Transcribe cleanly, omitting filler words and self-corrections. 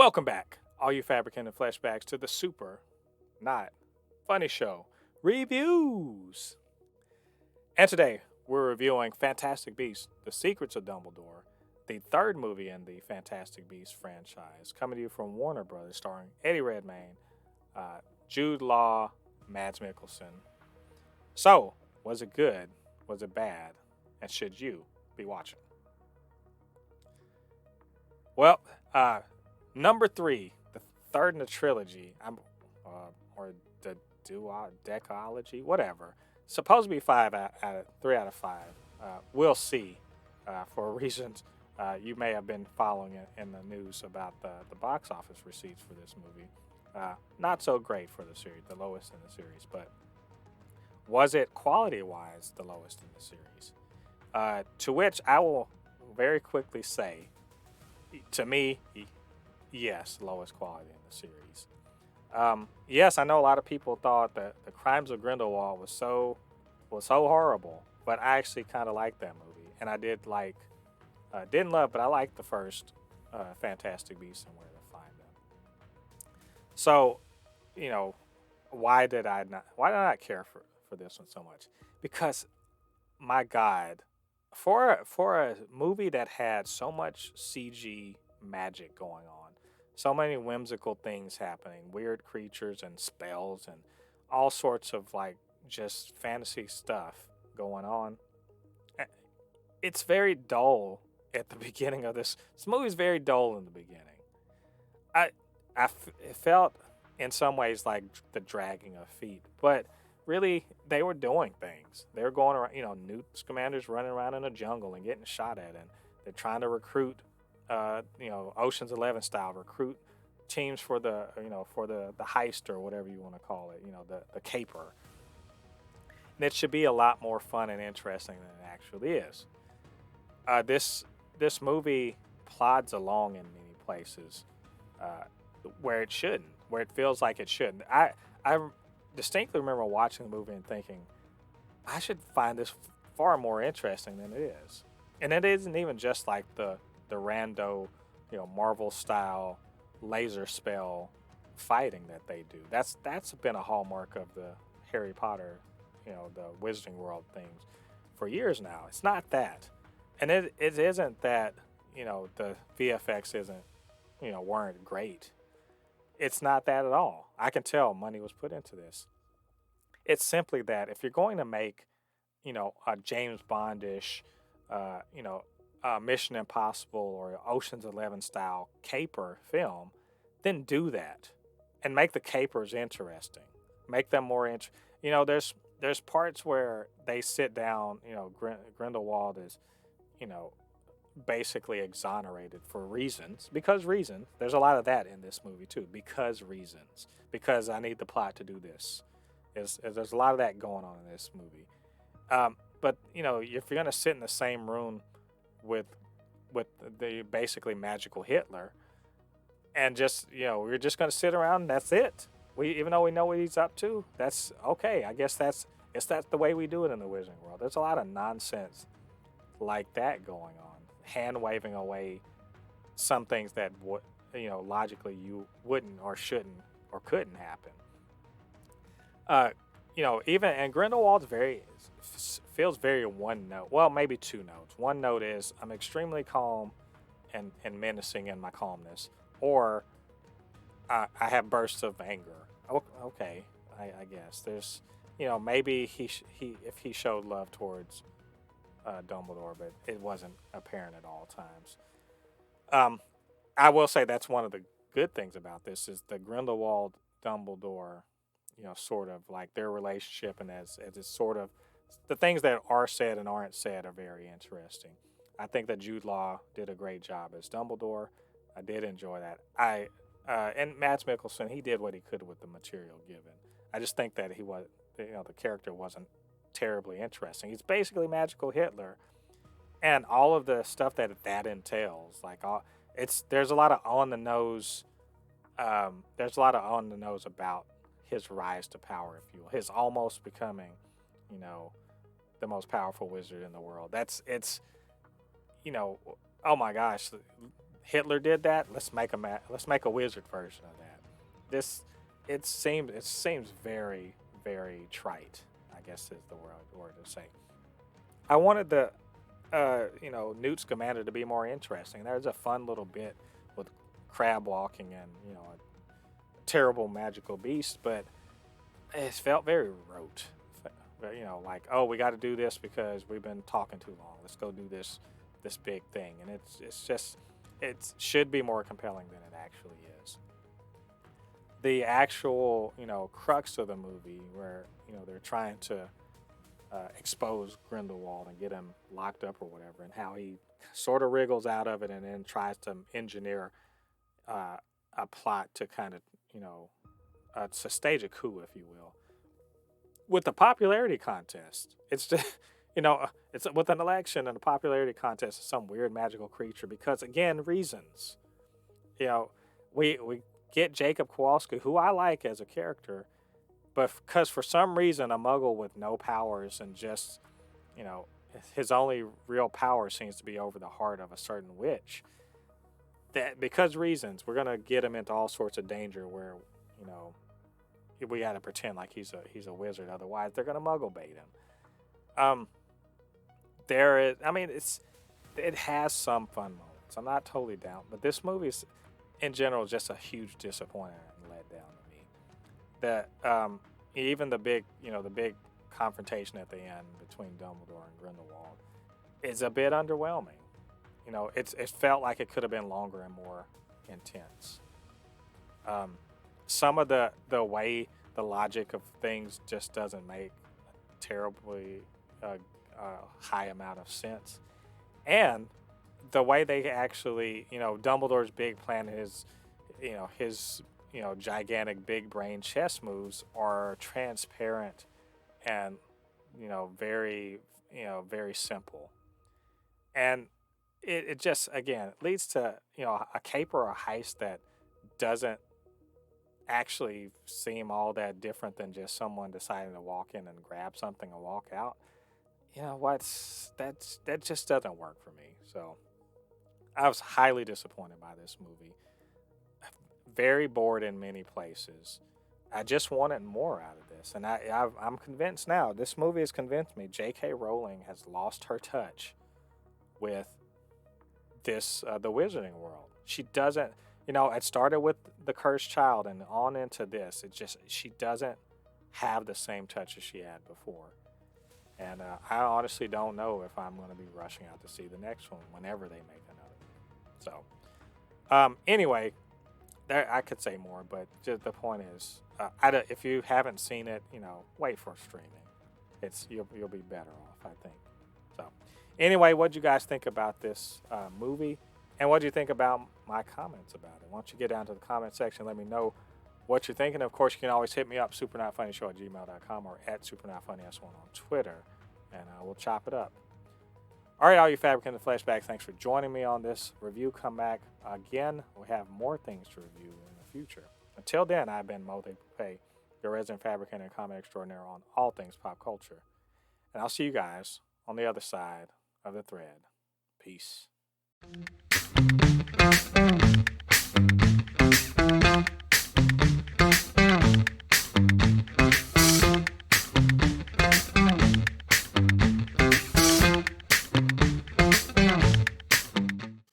Welcome back, all you Fabricant and Fleshbags, to the super, not funny show reviews. And today we're reviewing Fantastic Beasts: The Secrets of Dumbledore, the third movie in the Fantastic Beasts franchise, coming to you from Warner Brothers, starring Eddie Redmayne, Jude Law, Mads Mikkelsen. So, was it good? Was it bad? And should you be watching? Well, number three, the third in the trilogy, or the decalogy, whatever. Supposed to be 3 out of 5. We'll see. For reasons you may have been following it in the news about the box office receipts for this movie. Not so great for the series, the lowest in the series, but was it quality-wise the lowest in the series? To which I will very quickly say, to me, yes, lowest quality in the series. Yes, I know a lot of people thought that the Crimes of Grindelwald was so horrible, but I actually kind of liked that movie, and I didn't love, but I liked the first Fantastic Beasts and Where to Find Them. So, you know, why did I not care for this one so much? Because, my God, for a movie that had so much CG magic going on, so many whimsical things happening, weird creatures and spells and all sorts of just fantasy stuff going on, it's very dull at the beginning of this. This movie's very dull in the beginning. It felt in some ways like the dragging of feet, but really they were doing things. They were going around, Newt Scamander's running around in a jungle and getting shot at, and they're trying to recruit, Ocean's 11 style, recruit teams for the heist or whatever you want to call it, the caper. And it should be a lot more fun and interesting than it actually is. This movie plods along in many places where it shouldn't, where it feels like it shouldn't. I distinctly remember watching the movie and thinking, I should find this far more interesting than it is. And it isn't even just like the rando, Marvel style laser spell fighting that they do. That's been a hallmark of the Harry Potter, the Wizarding World things for years now. It's not that. And it isn't that, the VFX weren't great. It's not that at all. I can tell money was put into this. It's simply that if you're going to make, a James Bondish, Mission Impossible or Ocean's 11 style caper film, then do that and make the capers interesting. Make them more there's parts where they sit down. Grindelwald is, basically exonerated for reasons. Because reasons. There's a lot of that in this movie too. Because reasons. Because I need the plot to do this. There's a lot of that going on in this movie. But if you're gonna sit in the same room with the basically magical Hitler, and just we're just gonna sit around and that's it. Even though we know what he's up to, that's okay. I guess that's the way we do it in the Wizarding World. There's a lot of nonsense like that going on, hand waving away some things that logically you wouldn't or shouldn't or couldn't happen. Even and Grindelwald's feels very one note. Well, maybe two notes. One note is I'm extremely calm and menacing in my calmness, or I have bursts of anger. Okay, I guess there's maybe if he showed love towards Dumbledore, but it wasn't apparent at all times. I will say that's one of the good things about this is the Grindelwald Dumbledore, sort of like their relationship, and as it's sort of the things that are said and aren't said are very interesting. I think that Jude Law did a great job as Dumbledore. I did enjoy that. And Mads Mikkelsen, he did what he could with the material given. I just think that the character wasn't terribly interesting. He's basically magical Hitler, and all of the stuff that entails, there's a lot of on the nose. There's a lot of on the nose about his rise to power, if you will, his almost becoming, the most powerful wizard in the world. Oh my gosh, Hitler did that. Let's make a wizard version of that. This it seems very very trite. I guess is the word to say. I wanted the Newt Scamander to be more interesting. There's a fun little bit with crab walking and a terrible magical beast, but it felt very rote. Like, oh, we got to do this because we've been talking too long. Let's go do this big thing, and it's just it should be more compelling than it actually is. The actual crux of the movie, where they're trying to expose Grindelwald and get him locked up or whatever, and how he sort of wriggles out of it and then tries to engineer a plot to kind of to stage a coup, if you will, with the popularity contest. It's just it's with an election and a popularity contest of some weird magical creature because, again, reasons. We get Jacob Kowalski, who I like as a character, but because for some reason a muggle with no powers and just his only real power seems to be over the heart of a certain witch. That because reasons, we're gonna get him into all sorts of danger where we got to pretend like he's a wizard. Otherwise, they're gonna muggle bait him. It has some fun moments. I'm not totally down, but this movie's in general just a huge disappointment and let down to me. That even the big confrontation at the end between Dumbledore and Grindelwald is a bit underwhelming. It felt like it could have been longer and more intense. Some of the way the logic of things just doesn't make a terribly high amount of sense, and the way they actually, Dumbledore's big plan is, his gigantic big brain chess moves are transparent and very very simple, and it just again leads to a caper or a heist that doesn't actually seem all that different than just someone deciding to walk in and grab something and walk out. That just doesn't work for me. So I was highly disappointed by this movie. Very bored in many places. I just wanted more out of this, and I'm convinced now. This movie has convinced me. J.K. Rowling has lost her touch with this the Wizarding world. She doesn't. It started with the Cursed Child and on into this. She doesn't have the same touch as she had before. And I honestly don't know if I'm going to be rushing out to see the next one whenever they make another. So, anyway, I could say more, but just the point is, if you haven't seen it, wait for streaming. You'll be better off, I think. So, anyway, what do you guys think about this movie? And what do you think about my comments about it? Why don't you get down to the comment section and let me know what you're thinking. Of course, you can always hit me up, supernotfunnyshow@gmail.com or at supernotfunnys1 on Twitter, and we'll chop it up. All right, all you Fabricans and Fleshbags, thanks for joining me on this review. Come back again. We have more things to review in the future. Until then, I've been Mo Pay, your resident fabricant and comment extraordinaire on all things pop culture. And I'll see you guys on the other side of the thread. Peace.